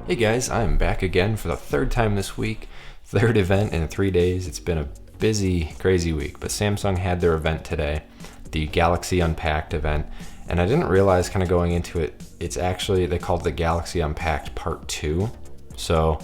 Hey guys, I'm back again for the third time this week. Third event in 3 days. It's been a busy, crazy week, but Samsung had their event today, the Galaxy Unpacked event, and I didn't realize kind of going into it, it's actually, they called it the Galaxy Unpacked Part 2. So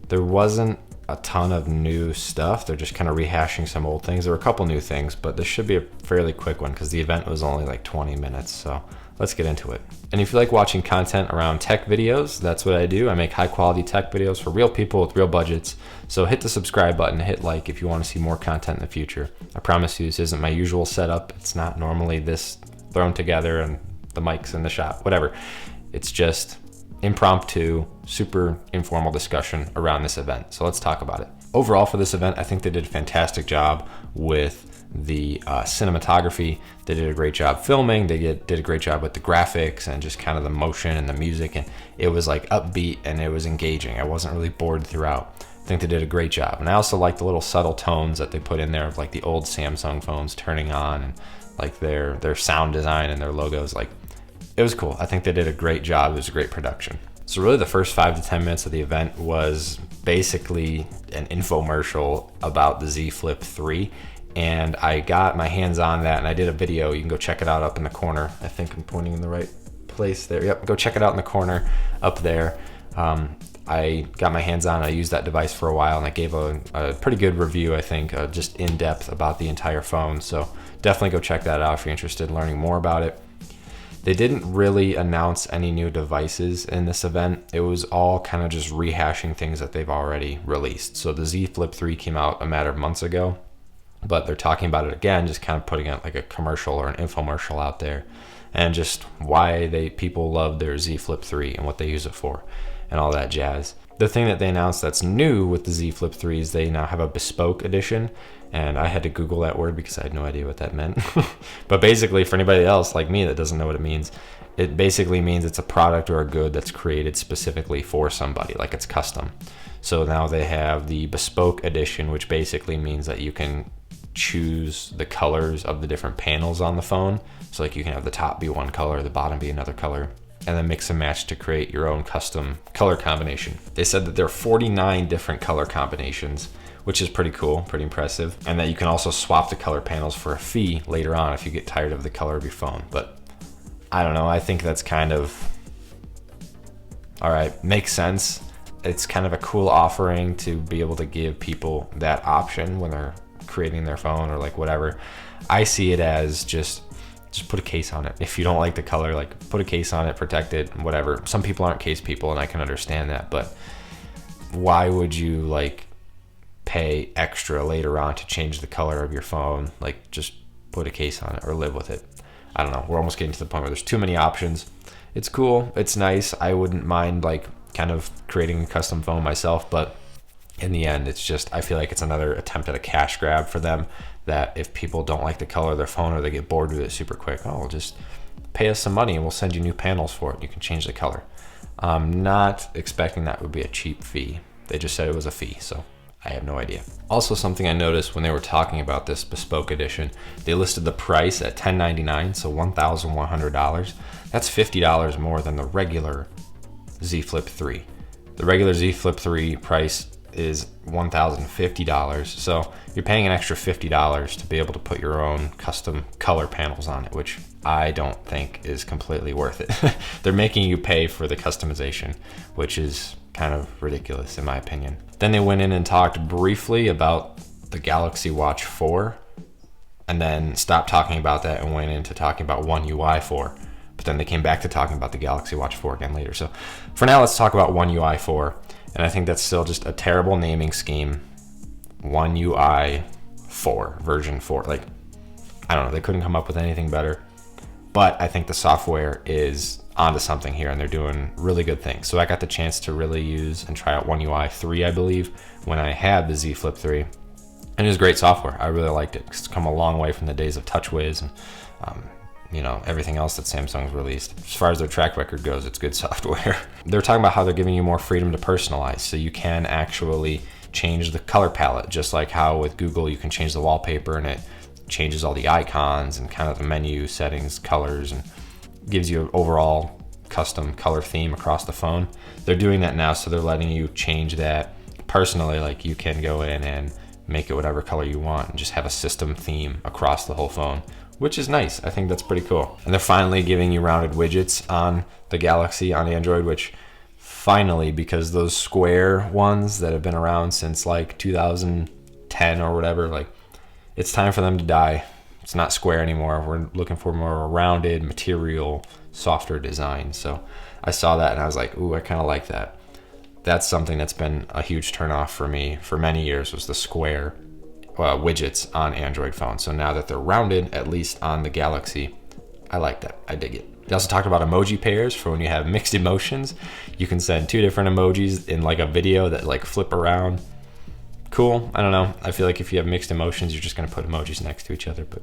there wasn't a ton of new stuff. They're just kind of rehashing some old things. There were a couple new things, but this should be a fairly quick one because the event was only like 20 minutes. So let's get into it. And if you like watching content around tech videos, that's what I do. I make high quality tech videos for real people with real budgets. So hit the subscribe button, hit like if you want to see more content in the future. I promise you this isn't my usual setup. It's not normally this thrown together and the mics in the shot, whatever. It's just impromptu, super informal discussion around this event. So let's talk about it. Overall for this event, I think they did a fantastic job with the cinematography. They did a great job filming. They did a great job with the graphics and just kind of the motion and the music. And it was like upbeat and it was engaging. I wasn't really bored throughout. I think they did a great job. And I also like the little subtle tones that they put in there of like the old Samsung phones turning on and like their sound design and their logos. Like, it was cool. I think they did a great job. It was a great production. So really the first 5 to 10 minutes of the event was basically an infomercial about the Z Flip3. And I got my hands on that and I did a video. You can go check it out up in the corner. I think I'm pointing in the right place there. Yep, go check it out in the corner up there. I got my hands on it. I used that device for a while and I gave a pretty good review, I think, just in depth about the entire phone. So definitely go check that out if you're interested in learning more about it. They didn't really announce any new devices in this event. It was all kind of just rehashing things that they've already released. So the Z Flip3 came out a matter of months ago, but they're talking about it again, just kind of putting it like a commercial or an infomercial out there and just why people love their Z Flip3 and what they use it for and all that jazz. The thing that they announced that's new with the Z Flip3 is they now have a Bespoke edition, and I had to Google that word because I had no idea what that meant. But basically, for anybody else like me that doesn't know what it basically means it's a product or a good that's created specifically for somebody, like it's custom. So now they have the Bespoke edition, which basically means that you can choose the colors of the different panels on the phone. So like you can have the top be one color, the bottom be another color, and then mix and match to create your own custom color combination. They said that there are 49 different color combinations, which is pretty cool, pretty impressive. And that you can also swap the color panels for a fee later on if you get tired of the color of your phone. But I don't know, I think that's kind of, all right, makes sense. It's kind of a cool offering to be able to give people that option when they're creating their phone or like whatever. I see it as just put a case on it. If you don't like the color, like put a case on it, protect it, whatever. Some people aren't case people and I can understand that, but why would you like pay extra later on to change the color of your phone? Like just put a case on it or live with it. I don't know. We're almost getting to the point where there's too many options. It's cool. It's nice. I wouldn't mind like kind of creating a custom phone myself, but in the end, it's just, I feel like it's another attempt at a cash grab for them, that if people don't like the color of their phone or they get bored with it super quick, oh, just pay us some money and we'll send you new panels for it. You can change the color. I'm not expecting that would be a cheap fee. They just said it was a fee, so I have no idea. Also, something I noticed when they were talking about this Bespoke edition, they listed the price at $1,099, so $1,100. That's $50 more than the regular Z Flip 3. The regular Z Flip 3 price is $1,050. So you're paying an extra $50 to be able to put your own custom color panels on it, which I don't think is completely worth it. They're making you pay for the customization, which is kind of ridiculous in my opinion. Then they went in and talked briefly about the Galaxy Watch 4 and then stopped talking about that and went into talking about One UI 4. But then they came back to talking about the Galaxy Watch 4 again later. So for now, let's talk about One UI 4. And I think that's still just a terrible naming scheme. One UI 4, version 4. Like, I don't know, they couldn't come up with anything better. But I think the software is onto something here and they're doing really good things. So I got the chance to really use and try out One UI 3, I believe, when I had the Z Flip 3. And it was great software. I really liked it. It's come a long way from the days of TouchWiz and everything else that Samsung's released. As far as their track record goes, it's good software. They're talking about how they're giving you more freedom to personalize, so you can actually change the color palette, just like how with Google you can change the wallpaper and it changes all the icons and kind of the menu settings, colors, and gives you an overall custom color theme across the phone. They're doing that now, so they're letting you change that personally. Like you can go in and make it whatever color you want and just have a system theme across the whole phone, which is nice. I think that's pretty cool. And they're finally giving you rounded widgets on the Galaxy on Android, which finally, because those square ones that have been around since like 2010 or whatever, like it's time for them to die. It's not square anymore. We're looking for more rounded material, softer design. So I saw that and I was like, ooh, I kind of like that. That's something that's been a huge turnoff for me for many years, was the square widgets on Android phones. So now that they're rounded, at least on the Galaxy, I like that. I dig it. They also talked about emoji pairs for when you have mixed emotions. You can send 2 different emojis in like a video that like flip around. Cool. I don't know. I feel like if you have mixed emotions, you're just going to put emojis next to each other, but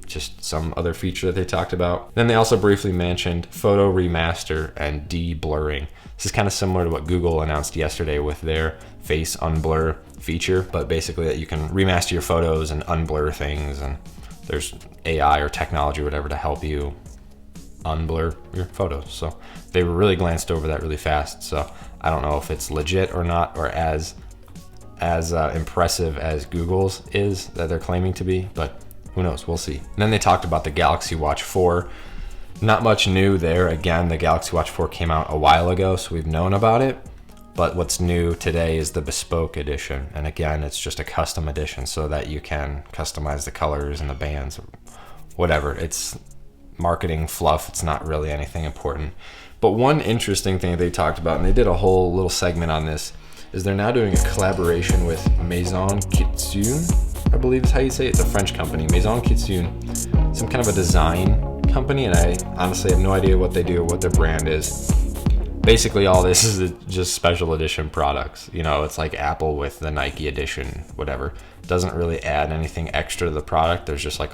just some other feature that they talked about. Then they also briefly mentioned photo remaster and de-blurring. This is kind of similar to what Google announced yesterday with their face unblur feature, but basically that you can remaster your photos and unblur things, and there's AI or technology or whatever to help you unblur your photos. So they really glanced over that really fast. So I don't know if it's legit or not, or as impressive as Google's is that they're claiming to be, but who knows, we'll see. And then they talked about the Galaxy Watch 4. Not much new there. Again, the Galaxy Watch 4 came out a while ago, so we've known about it. But what's new today is the Bespoke edition. And again, it's just a custom edition so that you can customize the colors and the bands, or whatever. It's marketing fluff. It's not really anything important. But one interesting thing they talked about, and they did a whole little segment on this, is they're now doing a collaboration with Maison Kitsun, I believe is how you say it. It's a French company, Maison Kitsun, some kind of a design company, and I honestly have no idea what they do or what their brand is. Basically, all this is just special edition products. You know, it's like Apple with the Nike edition, whatever. Doesn't really add anything extra to the product. There's just like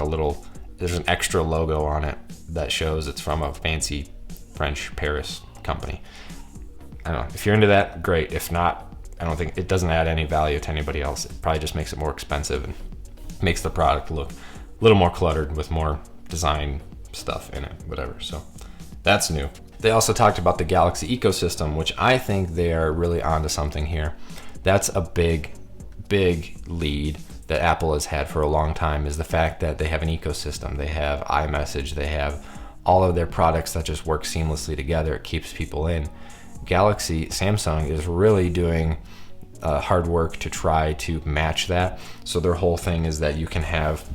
there's an extra logo on it that shows it's from a fancy French Paris company. I don't know. If you're into that, great. If not, I don't think it doesn't add any value to anybody else. It probably just makes it more expensive and makes the product look a little more cluttered with more design stuff in it, whatever. So that's new. They also talked about the Galaxy ecosystem, which I think they are really onto something here. That's a big lead that Apple has had for a long time, is the fact that they have an ecosystem. They have iMessage, they have all of their products that just work seamlessly together. It keeps people in. Samsung is really doing hard work to try to match that. So their whole thing is that you can have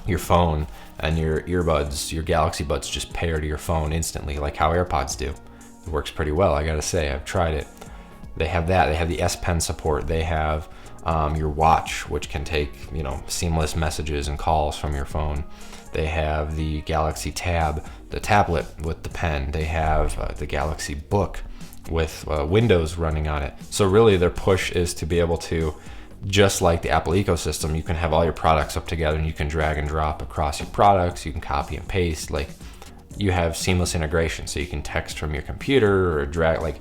your phone and your earbuds, your Galaxy Buds, just pair to your phone instantly, like how AirPods do. It works pretty well, I gotta say. I've tried it. They have that. They have the S Pen support. They have your watch, which can take seamless messages and calls from your phone. They have the Galaxy Tab, the tablet with the pen. They have the Galaxy Book with Windows running on it. So really their push is to be able to, just like the Apple ecosystem, you can have all your products up together and you can drag and drop across your products. You can copy and paste. Like, you have seamless integration, so you can text from your computer or drag, like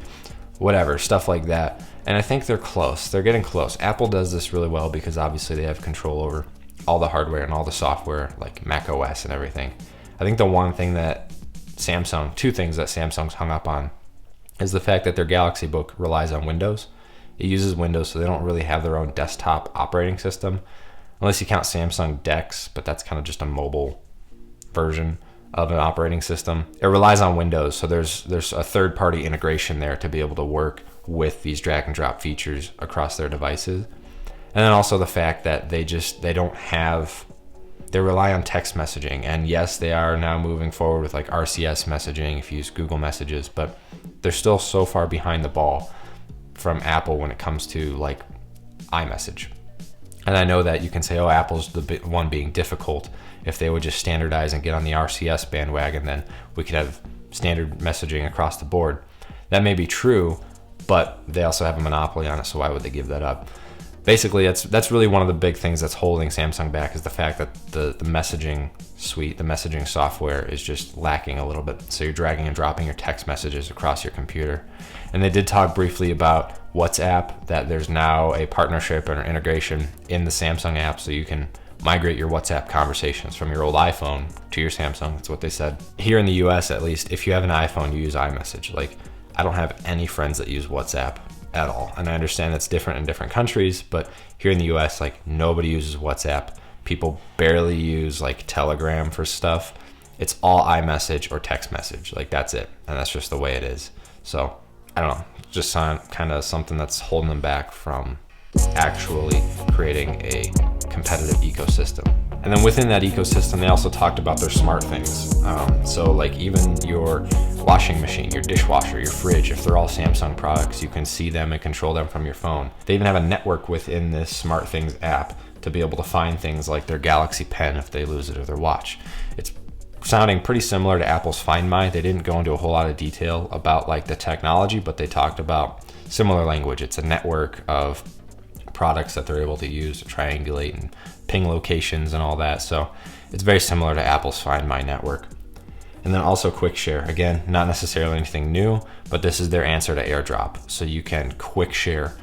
whatever, stuff like that. And I think they're close. They're getting close. Apple does this really well because obviously they have control over all the hardware and all the software, like Mac OS and everything. I think the two things that Samsung's hung up on is the fact that their Galaxy Book relies on Windows. It uses Windows, so they don't really have their own desktop operating system, unless you count Samsung DeX, but that's kind of just a mobile version of an operating system. It relies on Windows, so there's a third-party integration there to be able to work with these drag and drop features across their devices. And then also the fact that they rely on text messaging. And yes, they are now moving forward with like RCS messaging if you use Google Messages, but they're still so far behind the ball from Apple when it comes to like iMessage. And I know that you can say, oh, Apple's the one being difficult. If they would just standardize and get on the RCS bandwagon, then we could have standard messaging across the board. That may be true, but they also have a monopoly on it, so why would they give that up? Basically, that's really one of the big things that's holding Samsung back, is the fact that the messaging suite, the messaging software is just lacking a little bit. So you're dragging and dropping your text messages across your computer. And they did talk briefly about WhatsApp, that there's now a partnership or integration in the Samsung app, so you can migrate your WhatsApp conversations from your old iPhone to your Samsung. That's what they said. Here in the US, at least, if you have an iPhone, you use iMessage. Like, I don't have any friends that use WhatsApp at all. And I understand that's different in different countries, but here in the US, like, nobody uses WhatsApp. People barely use like Telegram for stuff. It's all iMessage or text message. Like, that's it. And that's just the way it is. So I don't know, just kind of something that's holding them back from actually creating a competitive ecosystem. And then within that ecosystem, they also talked about their smart things. So like even your washing machine, your dishwasher, your fridge, if they're all Samsung products, you can see them and control them from your phone. They even have a network within this Smart Things app to be able to find things like their Galaxy Pen if they lose it, or their watch. It's sounding pretty similar to Apple's Find My. They didn't go into a whole lot of detail about like the technology, but they talked about similar language. It's a network of products that they're able to use to triangulate and ping locations and all that. So it's very similar to Apple's Find My network. And then also Quick Share. Again, not necessarily anything new, but this is their answer to AirDrop. So you can quick share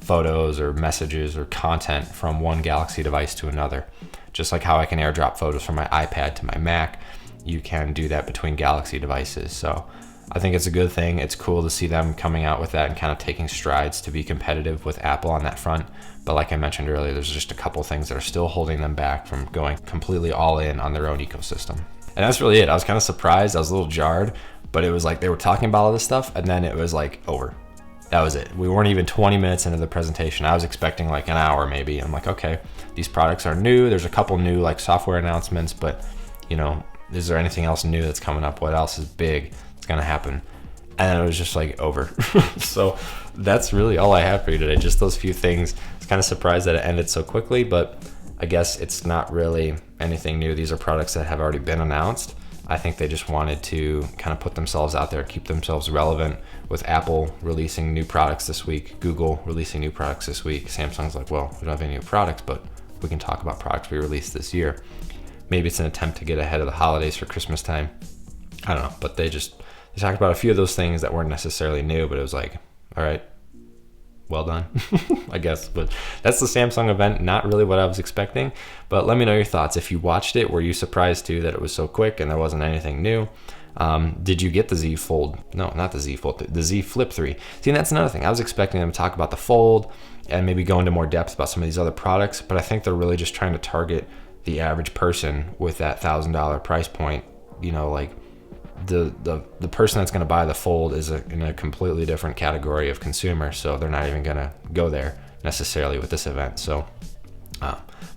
photos or messages or content from one Galaxy device to another. Just like how I can AirDrop photos from my iPad to my Mac, you can do that between Galaxy devices. So I think it's a good thing. It's cool to see them coming out with that and kind of taking strides to be competitive with Apple on that front. But like I mentioned earlier, there's just a couple things that are still holding them back from going completely all in on their own ecosystem. And that's really it. I was kind of surprised. I was a little jarred, but it was like they were talking about all this stuff and then it was like over. That was it. We weren't even 20 minutes into the presentation. I was expecting like an hour maybe. I'm like, okay, these products are new. There's a couple new like software announcements, but you know, is there anything else new that's coming up? What else is big that's gonna happen? And then it was just like over. So that's really all I have for you today. Just those few things. I was kind of surprised that it ended so quickly, but I guess it's not really anything new. These are products that have already been announced. I think they just wanted to kind of put themselves out there, keep themselves relevant with Apple releasing new products this week, Google releasing new products this week. Samsung's like, well, we don't have any new products, but we can talk about products we released this year. Maybe it's an attempt to get ahead of the holidays for Christmas time. I don't know, but they talked about a few of those things that weren't necessarily new, but it was like, all right, well done, I guess. But that's the Samsung event. Not really what I was expecting, but let me know your thoughts. If you watched it, were you surprised too that it was so quick and there wasn't anything new? Did you get the Z Fold? No, not the Z Fold, the Z Flip3. See, and that's another thing. I was expecting them to talk about the Fold and maybe go into more depth about some of these other products, but I think they're really just trying to target the average person with that $1,000 price point. You know, like the person that's going to buy the Fold is in a completely different category of consumer, so they're not even going to go there necessarily with this event. So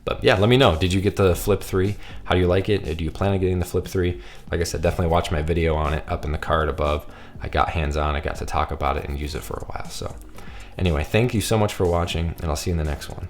but yeah, let me know, did you get the Flip 3? How do you like it? Do you plan on getting the Flip 3? Like I said, definitely watch my video on it up in the card above. I got hands-on, I got to talk about it and use it for a while. So anyway, thank you so much for watching, and I'll see you in the next one.